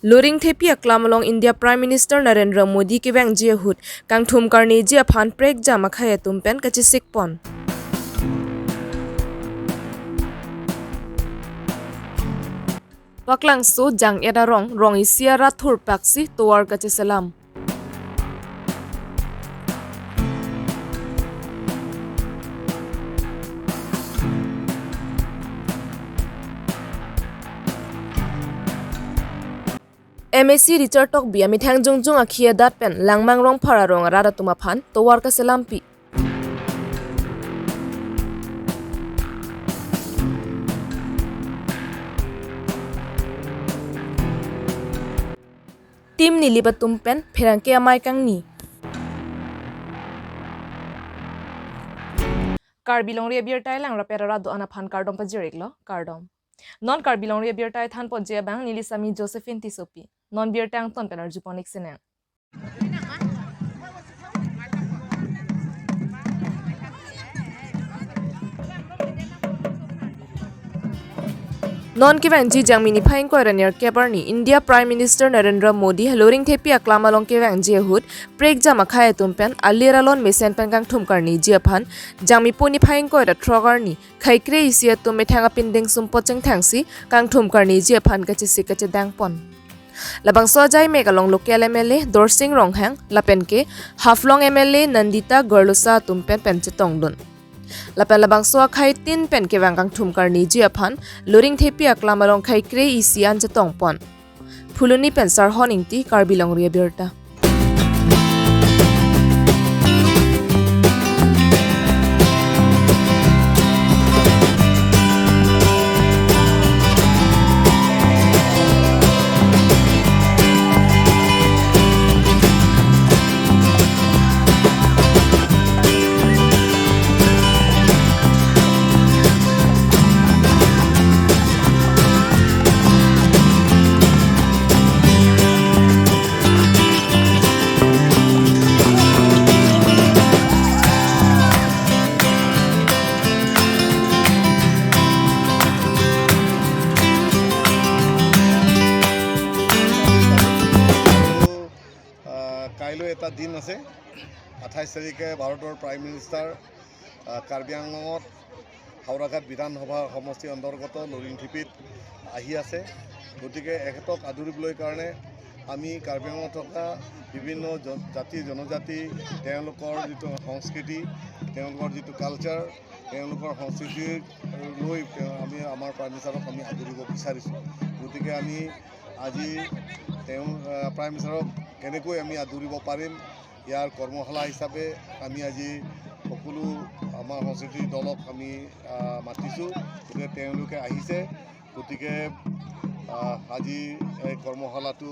Luring thepi aklamalong India Prime Minister Narendra Modi ke bang je hut kang thum karni je phan prek jama khaya tumpen kachi sikpon. Paklang so jang era rong isia rathur paksi towar kachi salam. MSC Richard Tok bi ami thang jung akhia dat pen langmang rong phara rong rara tuma phan towar ka selampi. Tim ni libat tumpen pherang ke amai kang ni. Karbi Longri Abirta lang rapera rado ana phan kardom pajirik lo kardom. Non Karbi Longri Abirta than pojya bang nilisami Josephine Tisopi. Non beer tang ton penar juponik sineng. Non ki bang ji jang mini phaing ko ranir kebarni India Prime Minister Narendra Modi loring thepi aklama long ke bang je hut prek jama khaya tumpen alira lon mesen penkang thumkarni je phan jangmi poni phaing ko ra trogarni khaikre isia tume thanga pinding sumpo cheng thangsi kang thumkarni je phan kachi sikache dangpon. Labang sojai megalong local MLA Dorsing Ronghang lapenke Haflong MLA Nandita Gorlusa tumpen penche tongdun. Lapen labang so khai tin pen ke wangkang thumkarni jiaphan luring thepi aklamalong khai kre isian je tongpon. Phuluni pensar honingti Karbi Longri Abirta. কাইলৈ এটা দিন আছে 28 তাৰিখে ভাৰতৰ prime minister Karbi আংলঙত Howraghat বিধানসভা সমষ্টিৰ অন্তৰ্গত লৰিং থিপিত আহি আছে গতিকে এখেতক আদৰিবলৈ কাৰণে আমি কাৰ্বি আংলঙত থকা বিভিন্ন জাতি জনজাতি তেওঁলোকৰ যিটো সংস্কৃতি তেওঁলোকৰ যিটো কালচাৰ তেওঁলোকৰ সংস্কৃতি লৈ আমি আমাৰ প্ৰাইম মিনিষ্টাৰক আমি আদৰিব বিচাৰিছোঁ গতিকে আমি আজি প্ৰাইম মিনিষ্টাৰক কেনেকৈ আমি আদৰিব পাৰিম ইয়াৰ কৰ্মশালা হিচাপে আমি আজি সকলো আমাৰ সংস্কৃতিৰ দলক আমি মাতিছোঁ গতিকে তেওঁলোকে আহিছে গতিকে আজি এই কৰ্মশালাটো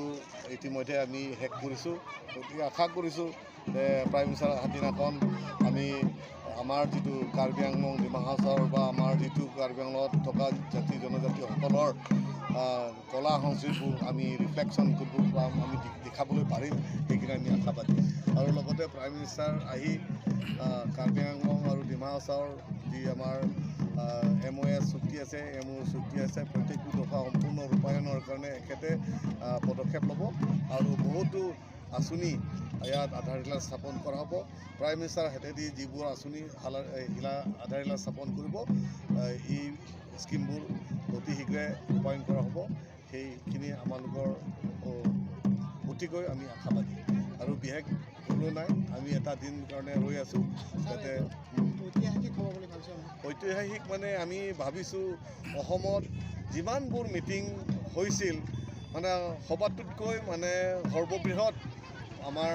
ইতিমধ্যে আমি শেষ কৰিছোঁ গতিকে আশা কৰিছোঁ যে প্ৰাইম মিনিষ্টাৰ দিনাখন আমি আমাৰ যিটো কাৰ্বি আংলং ডিমা হাছাওৰ বা আমাৰ যিটো কাৰ্বি আংলঙত থকা জাতি জনজাতিসকলৰ কলা সংস্কৃতিবোৰ আমি ৰিফ্লেকশ্যন কৰিব বা আমি দেখাবলৈ পাৰিম সেইখিনি আমি আশাবাদী আৰু লগতে প্ৰাইম মিনিষ্টাৰ আহি কাৰ্বি আংলং আৰু ডিমা হাছাওৰ যি আমাৰ MOS চুক্তি আছে চুক্তি আছে প্ৰত্যেকটো দফা সম্পূৰ্ণ ৰূপায়ণৰ কাৰণে এখেতে পদক্ষেপ ল'ব আৰু বহুতো আঁচনি ইয়াত আধাৰশিলা স্থাপন কৰা হ'ব প্ৰাইম মিনিষ্টাৰ হেতেদি যিবোৰ আঁচনি আধাৰশিলা স্থাপন কৰিব এই স্কিমবোৰ অতি শীঘ্ৰে ৰূপায়ণ কৰা হ'ব সেইখিনি আমালোকৰ অতিকৈ আমি আশাবাদী আৰু বিশেষ কোনো নাই আমি এটা দিন কাৰণে ৰৈ আছোঁ যাতে ঐতিহাসিক মানে আমি ভাবিছোঁ অসমত যিমানবোৰ মিটিং হৈছিল মানে সবাতোতকৈ মানে সৰ্ববৃহৎ আমাৰ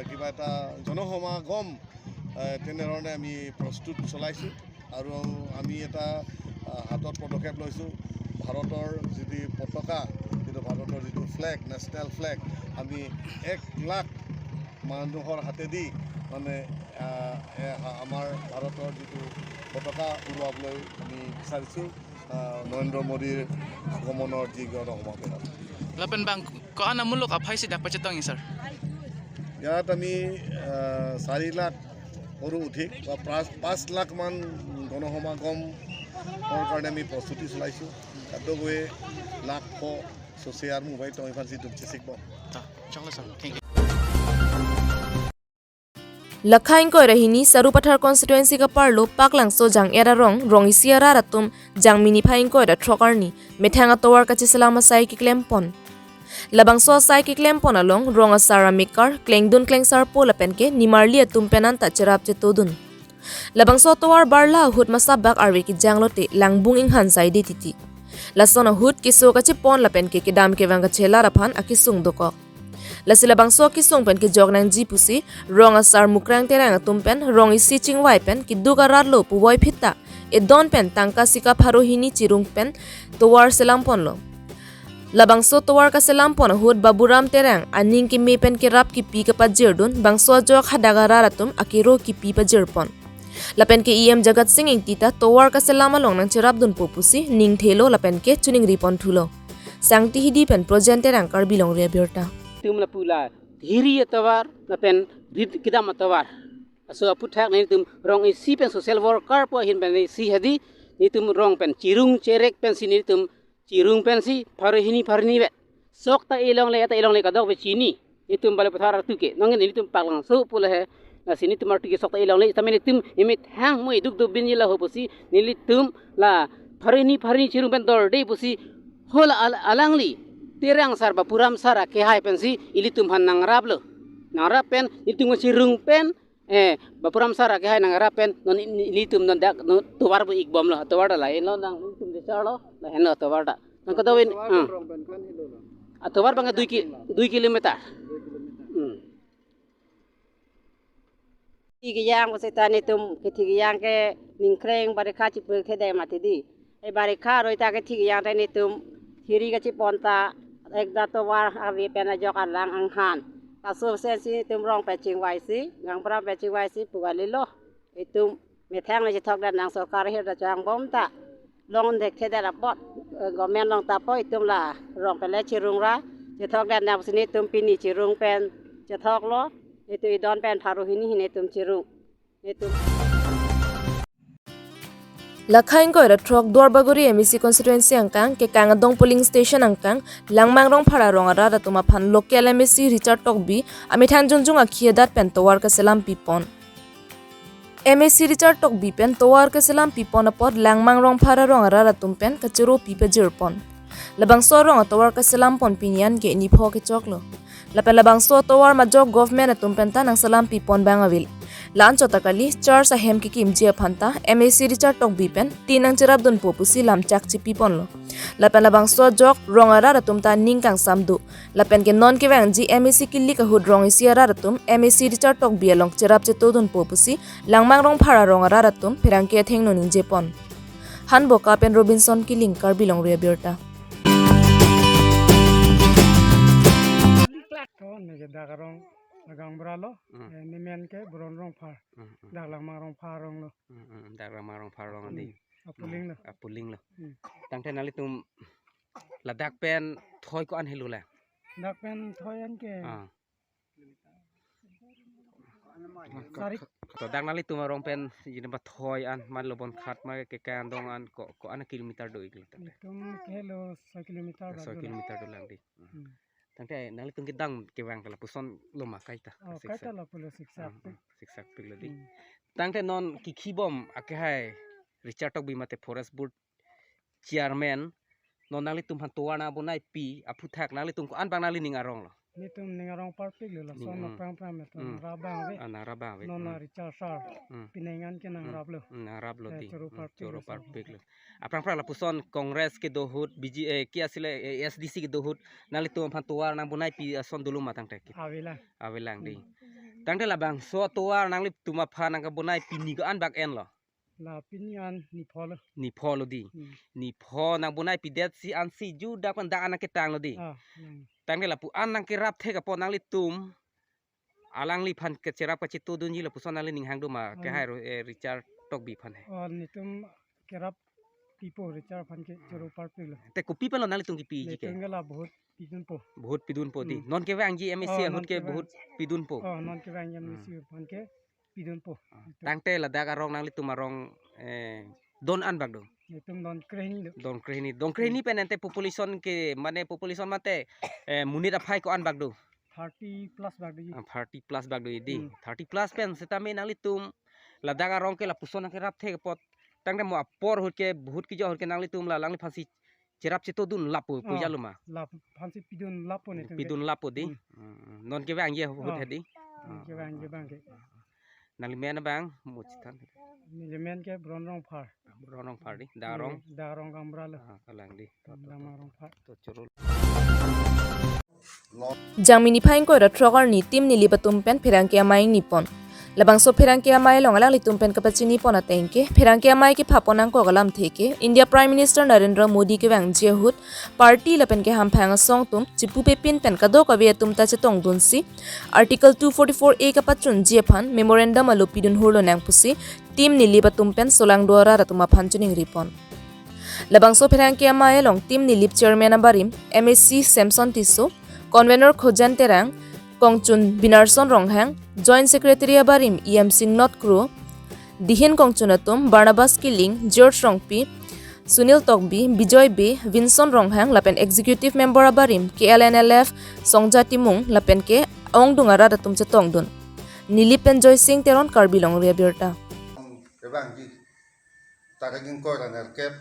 কিবা এটা জনসমাগম তেনেধৰণে আমি প্ৰস্তুত চলাইছোঁ আৰু আমি এটা হাতত পদক্ষেপ লৈছোঁ ভাৰতৰ যিটো পতাকা যিটো ভাৰতৰ যিটো ফ্লেগ নেশ্যনেল ফ্লেগ আমি 1 লাখ মানুহৰ হাতেদি মানে আমাৰ ভাৰতৰ যিটো পতাকা উৰুৱাবলৈ আমি বিচাৰিছোঁ নৰেন্দ্ৰ মোদীৰ আগমনৰ যি গণসমাৱেশত Lapan bang ko ana mulok apay si dapat cetong sir. ইয়াত আমি 4 লাখ আৰু অধিক বা 5 লাখ মান গণসমাগমৰ কাৰণে আমি প্ৰস্তুতি চলাইছোঁ তাতো গৈ lakh so share mobile tong ifan si dum chisik bo ta chakla sir thank you Lakhain ko rahini Sarupathar constituency ka parlo paklang so jang era rong isiara ratum jang mini phain ko ra trokarni methanga towar ka chisalama sai ki klempon labang so sai ki klempon along ronga sara mikar klengdun klengsar pola penke nimarli atum penan ta cherap che todun labang so towar barla hut masabak arwe ki janglote langbung ing han sai de titi lasona hut ki so ka chi pon la penke ki dam ke wanga chela raphan akisung doko lasila bangso ki songpen ki jognang ji pusi ronga sar mukrang terang tumpen rong isi chingwai pen ki duga ratlo puwoi phitta e don pen tangka sika pharo hini chirung pen towar selampon lo labangso towar ka selampon hut baburam terang aning ki me pen ki rap ki pi ka pajirdun bangso jok hadaga ratum akiro ki pi pajirpon lapen ke em jagat singh ing tita towar ka selama long nang chirap dun popusi ning thelo lapen ke chuning ripon thulo sangti hidi pen project terang Karbi Longri Abirta tum la pula hiri atawar na pen kidam atawar so apu thak ni tum rong i si pen social worker po hin pen si hadi ni tum rong pen cirung cerek pen sini tum cirung pen si farhini farni be sok ta ilong le kadok be chini ni tum bale pathar tu ke nong ni tum paklang so pula he na sini tum artu ke sok ta ilong le tamene tum imit hang moi duk do bin la ho posi ni tum la farni cirung pen dor de posi hol alangli terang sar bapuram sar ke hai pensi ilitum han nangrap lo nangrap pen ilitum cirung pen bapuram sar ke hai nangrap pen non ilitum non dak tuwar bu igbom lo tuwar la eno nang ilitum de chalo la heno tuwar da nang kadawin tuwar bang 2 kilometer yang ko setani tum ke yang ke ningkreng barikha chi pe thede matidi e barikha roita ke yang tani tum hiri ka chi ponta ekda to war avi pena jokan lang anghan kaso sensi tum rong peching waisi ngang pra peching waisi pugalilo itum methang le thok dan nang sarkar he da chang bom ta long dek the da bot government long ta po itum la rong pele chirung ra je thok dan nang sini tum pini chirung pen je thok lo itu idon pen pharu hini tum chirung itum Lakhain ko ra trok Dorbaguri MEC constituency angkang ke Kangadong polling station angkang langmang rong phara rong ara ratuma phan local MEC Richard Tokbi ami than jungjung akhiadat pen towar ka selam pipon MEC Richard Tokbi pen towar ka selam pipon apod langmang rong phara rong ara ratum pen ka chero pipa jirpon labang so rong towar ka selam pon pinian ke ni pho ke choklo labang so towar ma jok government atum pen ta nang selam pipon bangawil lan chotakali char sa hem ki kim je phanta MEC Richard Tokbi pen tinang cherap don popusi lam chak chi pipon lo lapen labang so jok rongara ratum ta ningkang samdu lapen ke non ke wang ji MEC killi ka hud rong isiara ratum MEC Richard Tokbi along cherap che to don popusi langmang rong phara rongara ratum phirang ke thengno ning je pon han boka pen Robinson killing Karbi Longri Abirta Nagang bralo, ni men ke buron rong par, dalang marong parong lo. dagra marong pharong di Apuling lo. tang ten ali tum ladak pen thoi ko an helu la Dak pen thoyan ke. Tarik. to dak nali tum rong pen jin ba thoi an man lobon khat ma ke kan dong an ko an kilometer do igil ta Tum kelo 1 kilometer. 100 kilometer do lang di tang te nali tum gidang ke wang kala puson loma kaita Kata la pula siksak. siksak piglo di tang te non ki khibom ake hai Richard Tokbi mate forest board chairman non nali tum han towana bonai pi apu thak nali tum ko an bang nali ning arong lo Ni tum ningarong par pig lo son no pram to rabang we. anara we Non na Richard Sar. Pinengan ke nang rab lo. narab lo di Choro par pig lo aprang pra la puson congress ke dohut BGA ki asile SDC ke dohut nali tum han towar na bonai pi son dulu matang tek awelang di tang te la bang so towar nang li tuma pha nang ka bonai pi ni ko an bak en lo La pinyan ni pho lo di ni pho nang bonai pi det si an si ju dak pan dak an ke tang lo di tang de la pu an nang ke rap the ka po nang li tum alang li phan ke cherap ka chitu dun ji la puson nang li ning hang do ma ke hai Richard Tokbi phan hai ni tum kerap pipo Richard fan ke choro par pig lo. te ko pi pa lo nang li tung ki pi ji ke Tengala bahut pidun po. बहुत पिदुन po di non ke wang ji MEC hut ke बहुत पिदुन po Non ke wang MEC fan ke pidun po. tang te la dak arong nang li tum arong don an bak do Nitum don krehing lo. Dongkrehini pen ente population ke mane population mate munit aphai ko an bagdu 30 plus bagdi. 30 plus bagdu idi 30 plus pen setame nangli tum ladaga rong ke la pusona ke rap the pot tangde mo apor hut ke bahut ki jo hut ke nangli tum la langli phansi cerap cito dun lapu pujaluma Lap phansi pidun lapo ni tum. pidun lapu di non ke bang ye hut hedi Jebang ke. nangli mena bang mucitan Ni men ke bron rong phar. ronong pardi darong Darong gambra lo. kalang di Damarong phar. to churul Jangmini phain ko ra trogar ni tim ni libatum pen phirangke amai nipon labangso phirangke amai longalang litum pen kapachini pona tengke phirangke amai ke phaponang ko galam theke India Prime Minister Narendra Modi ke wang jehut party lapen ke hamphang song tum chipu pe pin pen kado kabe tum ta chetong dunsi article 244A ka pachun jephan memorandum alopidun hurlo nang pusi tim ni libatum pen solang dwara ratuma phanchuning ripon labangso phirangke amai long tim ni lip chairman abarim MSC Samson Tiso Convener Khojan Terang, Kongchun Binarson Ronghang, Joint Secretary Abarim EM Singh Not Kru, Dihin Kongchunatum, Barnabas Killing, George Rongpi, Sunil Tokbi, Bijoy B, Vinson Ronghang, Lapen Executive Member Abarim, KLNLF, Songja Timung, Lapen Ke, Ong Dungara Datum Chetongdun, Nilipen Joy Singh Teron Karbi Longri Abirta. Evangi Taragin Koran Kep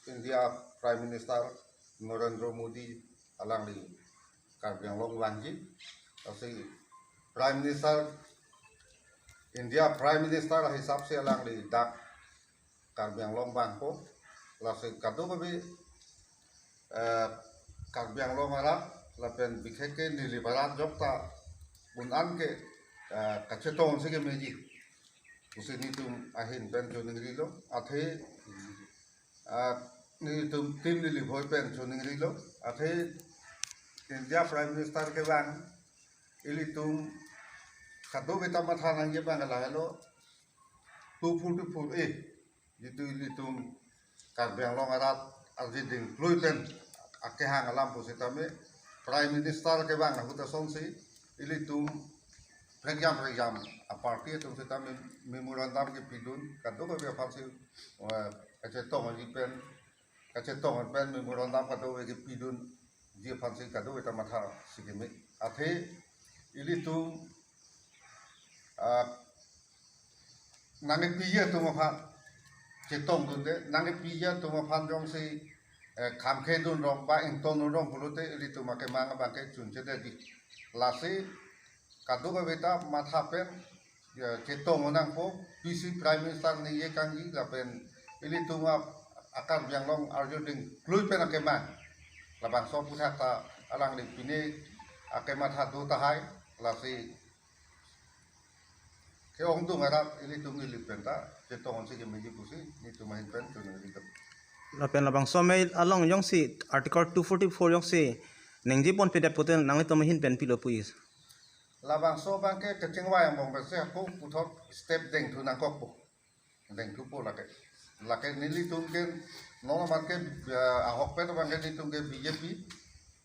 India Prime Minister Narendra Modi alang di Karbi Longri Abirta Prime Minister India Prime Minister hisap se alang di dak Karbi Longri ko lasi kado babi Karbi Longri lapen bikheke nilibarat jokta bunan ke kacetong se ke meji usini tum ahin pen joning rilo athe ni tum tim ni liboy pen joning rilo athe India Prime Minister ke bang ili tum khado beta matha nang ye bang la hello 244 itu ili tum Karbiang long arat arjiding fluiten ake hang alam positame Prime Minister ke bang aku tasong si ili tum program a party tum sita memorandum ke pidun kado ke phansi kacetong ni pen kacetong pen memorandum kado ke pidun je phansi kado eta matha sigime athe ili tum nange piye tum pha cetong dunde nange piye tum phan jong si khamkhe dun rong ba ington rong pulute ili tum ke manga bangke chunche de di lasi kado ke beta matha pen cetong onang po PC Prime Minister ni ye kangi lapen ili tunga akar biang long arjuding klui pen akema labang so pusat ta alang di pine akema tha do ta hai lasi ke ong tu ngarat ili tungi li penta cetong on se ke meji pusi ni tu mahin pen tu ni dik lapen labang somai along yong si article 244 yong si nengji pon pedat poten nangli tomahin pen pilo puis labang so bangke kecengwa yang bong bese ko puthok step deng tu nang kok po deng tu po lake nili tungken no marke ahok pe to bangke ni tungke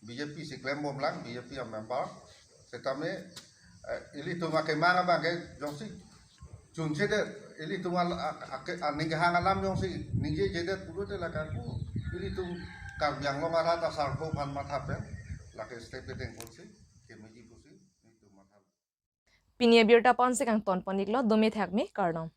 BJP si klem bom lang BJP a member setame ili tunga ke manga bangke josi chunche de ili tunga ning hang alam josi ninge jede pulu de lakaku ili tung Karbiang long ara ta sarpo pan matha pe lake step deng kursi kemeji kursi Pinia Birta pon se kang ton poniklo dome thakme karnom